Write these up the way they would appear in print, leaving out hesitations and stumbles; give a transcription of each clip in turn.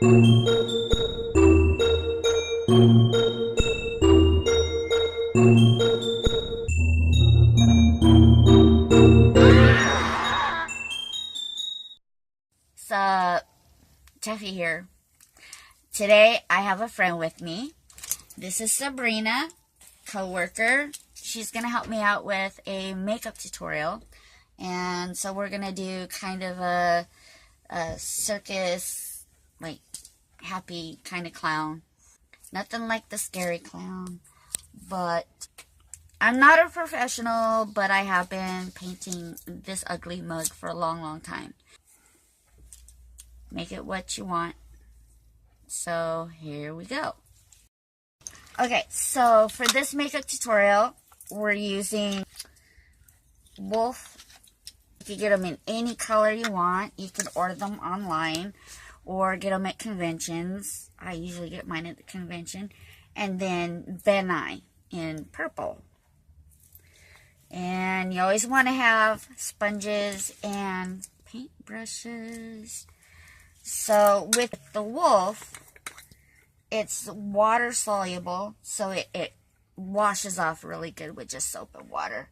So, Taffy here. Today I have a friend with me. This is Sabrina, co-worker. She's going to help me out with a makeup tutorial. And so we're going to do kind of a circus, like, happy kind of clown. Nothing like the scary clown. But I'm not a professional, but I have been painting this ugly mug for a long, long time. Make it what you want. So here we go. Okay, so for this makeup tutorial, we're using Wolf. You can get them in any color you want. You can order them online or get them at conventions. I usually get mine at the convention. And then Benai in purple. And you always want to have sponges and paint brushes. So with the Wolf, it's water soluble, so it washes off really good with just soap and water.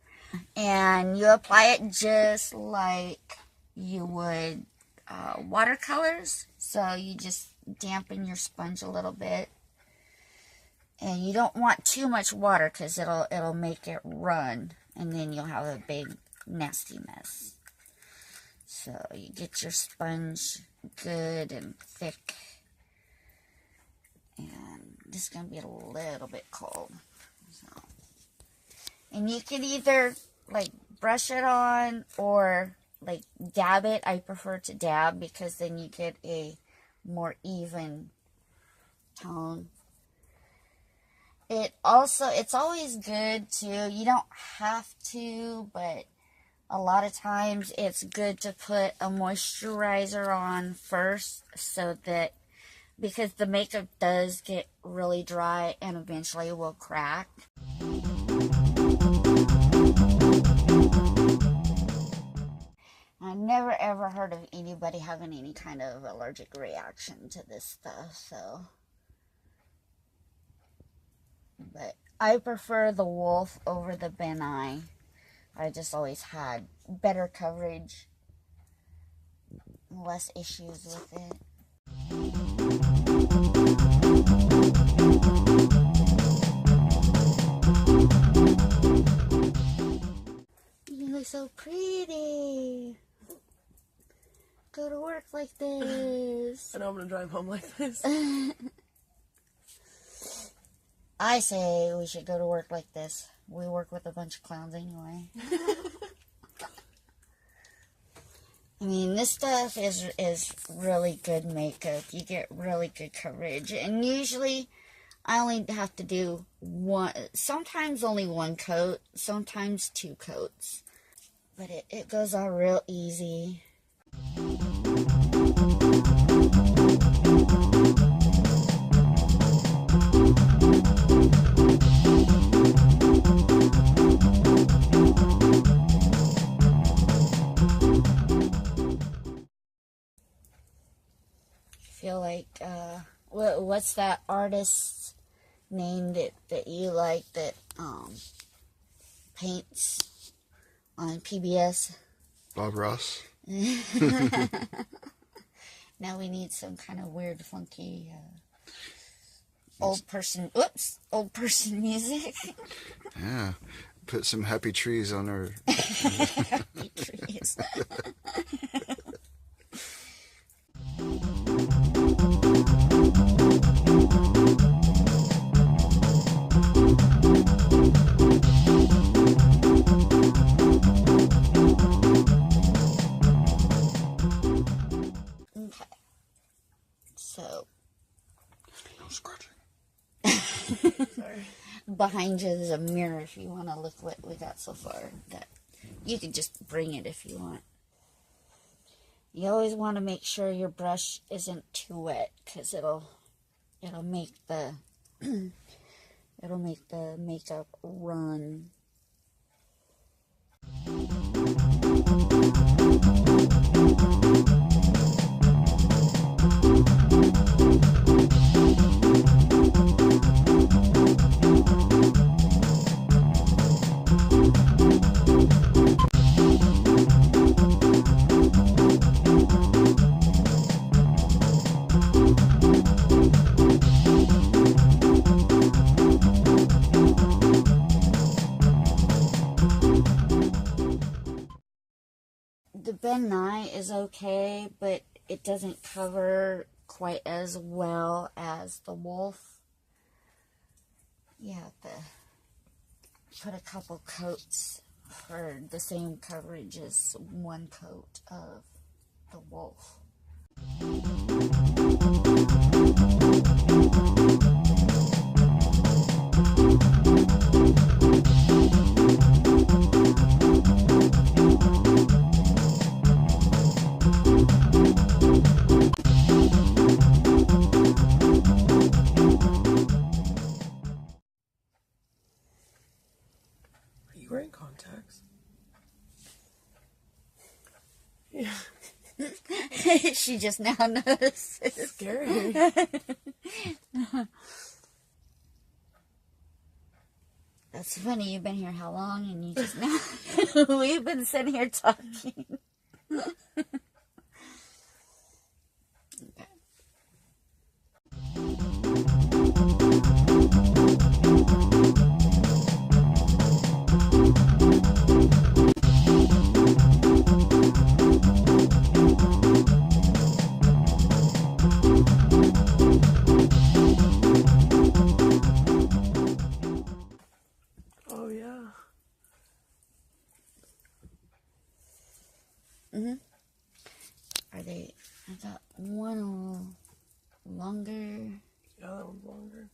And you apply it just like you would watercolors. So you just dampen your sponge a little bit. And you don't want too much water because it'll make it run. And then you'll have a big nasty mess. So you get your sponge good and thick. And this is going to be a little bit cold. So. And you can either like brush it on or like dab it. I prefer to dab because then you get a more even tone. It's always good to, you don't have to, but a lot of times it's good to put a moisturizer on first so that, because the makeup does get really dry and eventually will crack. I've never ever heard of anybody having any kind of allergic reaction to this stuff, so. But I prefer the Wolf over the Benai. I just always had better coverage, less issues with it. You look so pretty. Go to work like this. I know I'm gonna drive home like this. I say we should go to work like this. We work with a bunch of clowns anyway. I mean, this stuff is really good makeup. You get really good coverage. And usually, I only have to do one, sometimes only one coat, sometimes 2 coats. But it goes on real easy. Feel like, what's that artist's name that you like that paints on PBS? Bob Ross. Now we need some kind of weird, funky, old person music. Yeah, put some happy trees on our... Happy trees. So, no scratching. Sorry. Behind you there's a mirror if you want to look what we got so far. That you can just bring it if you want. You always want to make sure your brush isn't too wet because it'll make the it'll make the makeup run. Ben Nye is okay, but it doesn't cover quite as well as the wolf. You have to put a couple coats for the same coverage as one coat of the wolf. Are you wearing contacts? Yeah. She just now noticed. It's scary. That's funny. You've been here how long? And you just now... We've been sitting here talking. Okay. Oh, yeah. Are they... I got one a little longer. Yeah, that one's longer.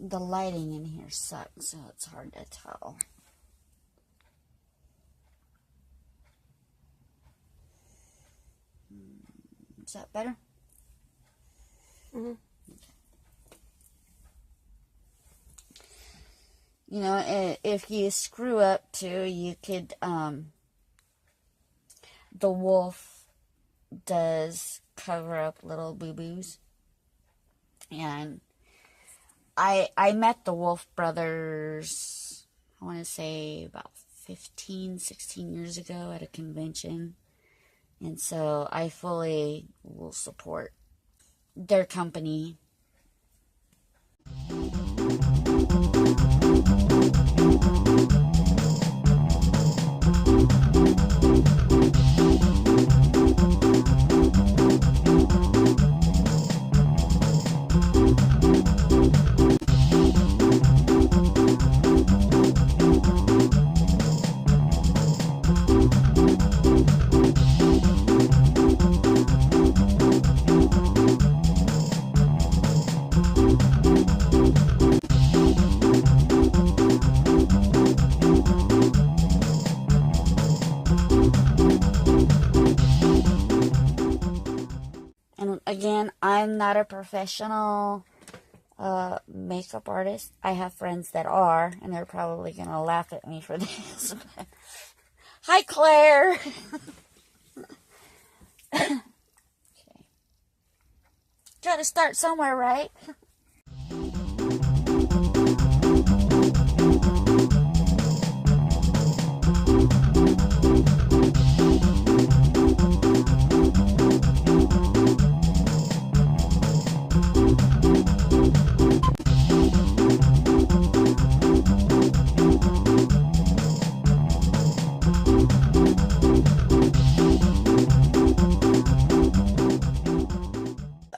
The lighting in here sucks, so it's hard to tell. Is that better? Mm-hmm. You know, if you screw up too, you could, the wolf does cover up little boo-boos. And I met the Wolf brothers, I want to say about 15, 16 years ago at a convention. And so I fully will support their company. And again, I'm not a professional makeup artist. I have friends that are, and they're probably going to laugh at me for this. Hi, Claire! Okay. Gotta start somewhere, right?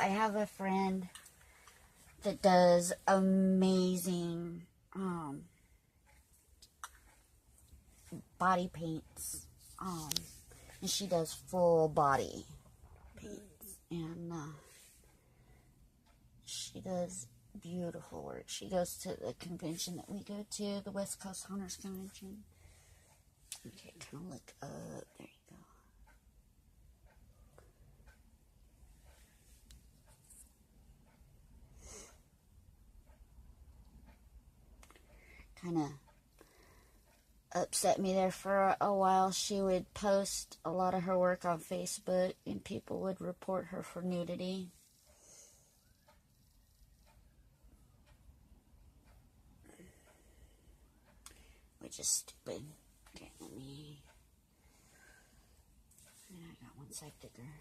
I have a friend that does amazing body paints, and she does full body paints, and she does beautiful work. She goes to the convention that we go to, the West Coast Hunters Convention. Okay, kind of look up. There you go. Kind of upset me there for a while. She would post a lot of her work on Facebook, and people would report her for nudity. Which is stupid. Okay, let me... And I got one side thicker.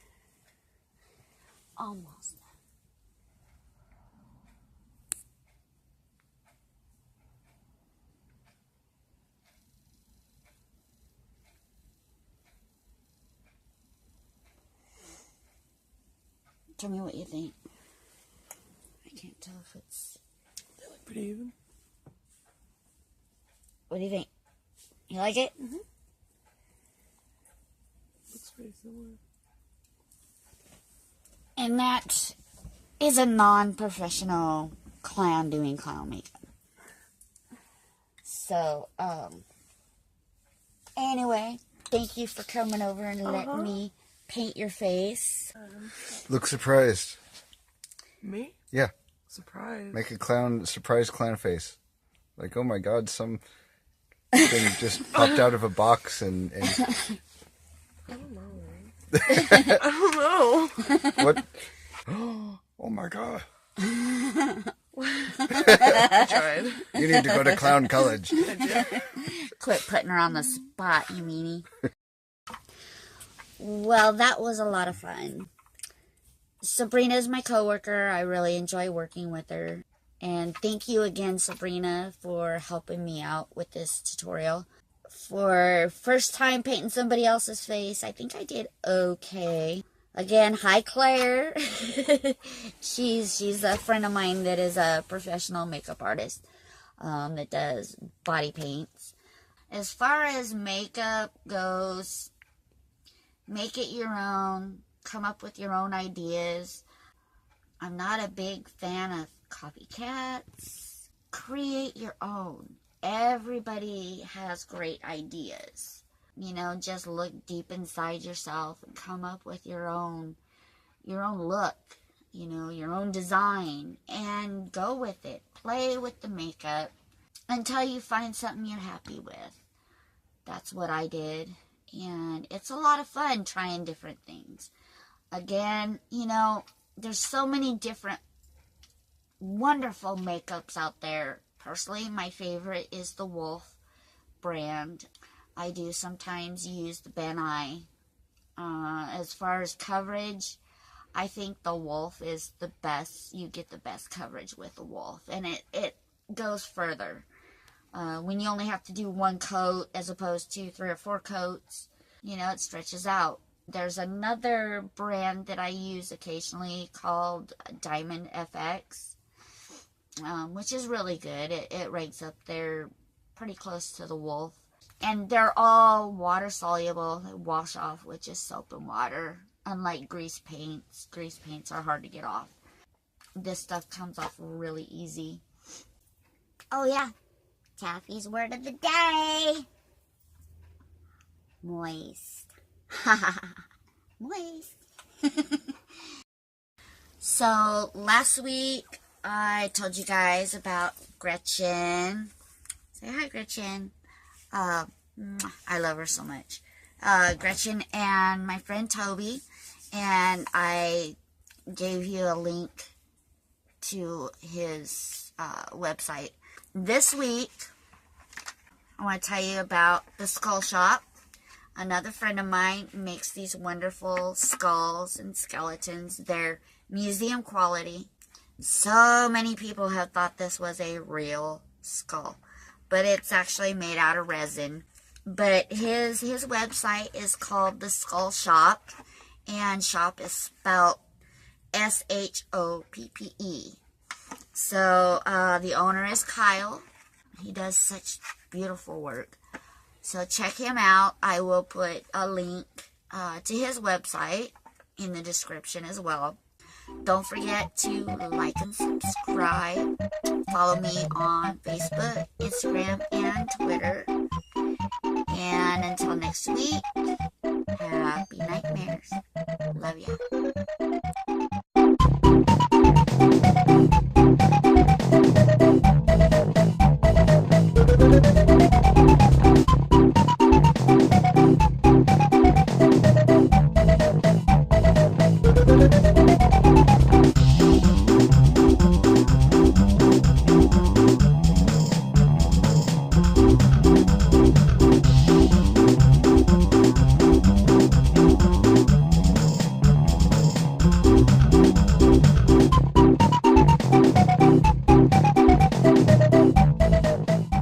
Almost done. Tell me what you think. I can't tell if it's... They look pretty even. What do you think? You like it? Mm-hmm. Looks pretty similar. And that is a non-professional clown doing clown makeup. So, anyway, thank you for coming over and letting me paint your face. Look surprised. Me? Yeah. Surprise. Make a surprise clown face. Like, oh my god, some thing just popped out of a box and I don't know. I don't know. what? Oh my god. I tried. You need to go to clown college. I did. Quit putting her on the spot, you meanie. Well, that was a lot of fun. Sabrina is my coworker. I really enjoy working with her. And thank you again, Sabrina, for helping me out with this tutorial. For first time painting somebody else's face, I think I did okay. Again, hi Claire. she's a friend of mine that is a professional makeup artist that does body paints. As far as makeup goes, make it your own. Come up with your own ideas. I'm not a big fan of copycats. Create your own. Everybody has great ideas. You know, just look deep inside yourself and come up with your own look, you know, your own design, and go with it. Play with the makeup until you find something you're happy with. That's what I did, and it's a lot of fun trying different things. Again, you know, there's so many different wonderful makeups out there. Personally, my favorite is the Wolf brand. I do sometimes use the Ben Nye. As far as coverage, I think the Wolf is the best. You get the best coverage with the Wolf, and it goes further. When you only have to do one coat as opposed to 3 or 4 coats, you know, it stretches out. There's another brand that I use occasionally called Diamond FX, which is really good. It ranks up there pretty close to the Wolf. And they're all water soluble. They wash off with just soap and water. Unlike grease paints. Grease paints are hard to get off. This stuff comes off really easy. Oh yeah. Taffy's word of the day. Moist. Moist. So last week I told you guys about Gretchen. Say hi, Gretchen. I love her so much. Gretchen and my friend Toby, and I gave you a link to his website. This week, I want to tell you about the Skull Shop. Another friend of mine makes these wonderful skulls and skeletons. They're museum quality. So many people have thought this was a real skull, but it's actually made out of resin. But his website is called the Skull Shop, and shop is spelled S-H-O-P-P-E. So the owner is Kyle. He does such beautiful work. So check him out. I will put a link to his website in the description as well. Don't forget to like and subscribe. Follow me on Facebook, Instagram, and Twitter. And until next week, happy nightmares. Love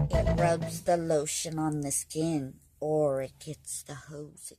It rubs the lotion on the skin, or it gets the hose